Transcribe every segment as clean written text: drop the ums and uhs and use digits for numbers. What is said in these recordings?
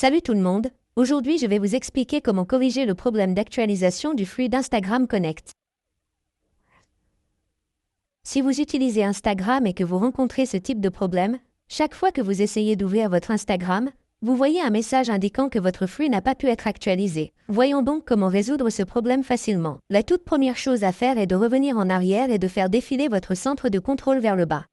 Salut tout le monde, aujourd'hui je vais vous expliquer comment corriger le problème d'actualisation du flux d'Instagram Connect. Si vous utilisez Instagram et que vous rencontrez ce type de problème, chaque fois que vous essayez d'ouvrir votre Instagram, vous voyez un message indiquant que votre flux n'a pas pu être actualisé. Voyons donc comment résoudre ce problème facilement. La toute première chose à faire est de revenir en arrière et de faire défiler votre centre de contrôle vers le bas.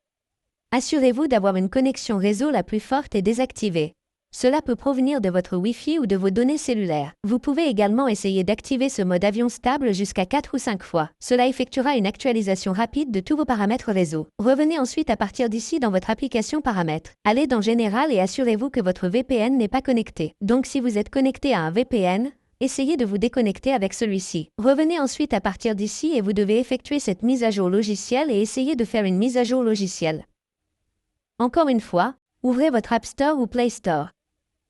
Assurez-vous d'avoir une connexion réseau la plus forte et désactivée. Cela peut provenir de votre Wi-Fi ou de vos données cellulaires. Vous pouvez également essayer d'activer ce mode avion stable jusqu'à 4 ou 5 fois. Cela effectuera une actualisation rapide de tous vos paramètres réseau. Revenez ensuite à partir d'ici dans votre application paramètres. Allez dans Général et assurez-vous que votre VPN n'est pas connecté. Donc si vous êtes connecté à un VPN, essayez de vous déconnecter avec celui-ci. Revenez ensuite à partir d'ici et vous devez effectuer cette mise à jour logicielle et essayer de faire une mise à jour logicielle. Encore une fois, ouvrez votre App Store ou Play Store.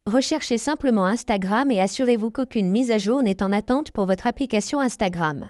Recherchez simplement Instagram et assurez-vous qu'aucune mise à jour n'est en attente pour votre application Instagram.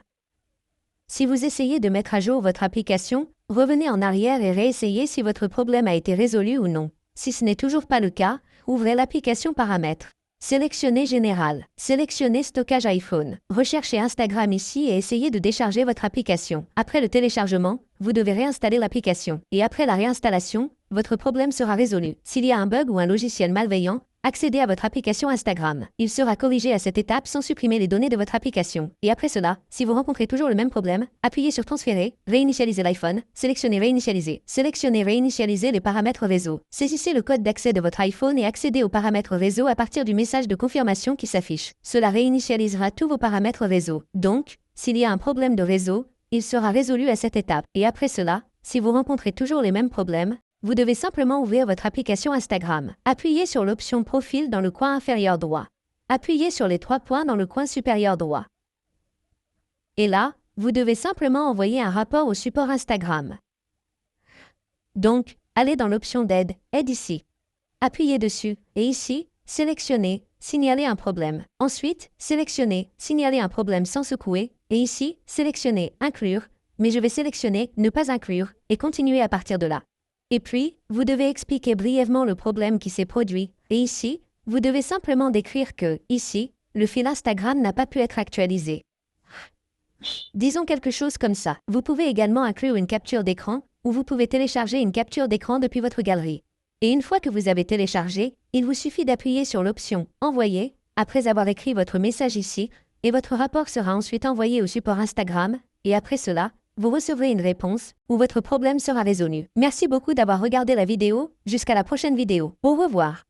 Si vous essayez de mettre à jour votre application, revenez en arrière et réessayez si votre problème a été résolu ou non. Si ce n'est toujours pas le cas, ouvrez l'application Paramètres. Sélectionnez Général. Sélectionnez Stockage iPhone. Recherchez Instagram ici et essayez de décharger votre application. Après le téléchargement, vous devez réinstaller l'application. Et après la réinstallation, votre problème sera résolu. S'il y a un bug ou un logiciel malveillant, accédez à votre application Instagram. Il sera corrigé à cette étape sans supprimer les données de votre application. Et après cela, si vous rencontrez toujours le même problème, appuyez sur Transférer, réinitialiser l'iPhone, sélectionnez Réinitialiser. Sélectionnez Réinitialiser les paramètres réseau. Saisissez le code d'accès de votre iPhone et accédez aux paramètres réseau à partir du message de confirmation qui s'affiche. Cela réinitialisera tous vos paramètres réseau. Donc, s'il y a un problème de réseau, il sera résolu à cette étape. Et après cela, si vous rencontrez toujours les mêmes problèmes, vous devez simplement ouvrir votre application Instagram. Appuyez sur l'option Profil dans le coin inférieur droit. Appuyez sur les 3 points dans le coin supérieur droit. Et là, vous devez simplement envoyer un rapport au support Instagram. Donc, allez dans l'option d'aide, Aide ici. Appuyez dessus, et ici, sélectionnez Signaler un problème. Ensuite, sélectionnez Signaler un problème sans secouer, et ici, sélectionnez Inclure, mais je vais sélectionner Ne pas inclure, et continuer à partir de là. Et puis, vous devez expliquer brièvement le problème qui s'est produit, et ici, vous devez simplement décrire que, ici, le fil Instagram n'a pas pu être actualisé. Disons quelque chose comme ça. Vous pouvez également inclure une capture d'écran, ou vous pouvez télécharger une capture d'écran depuis votre galerie. Et une fois que vous avez téléchargé, il vous suffit d'appuyer sur l'option « Envoyer » après avoir écrit votre message ici, et votre rapport sera ensuite envoyé au support Instagram, et après cela, vous recevrez une réponse ou votre problème sera résolu. Merci beaucoup d'avoir regardé la vidéo, jusqu'à la prochaine vidéo. Au revoir.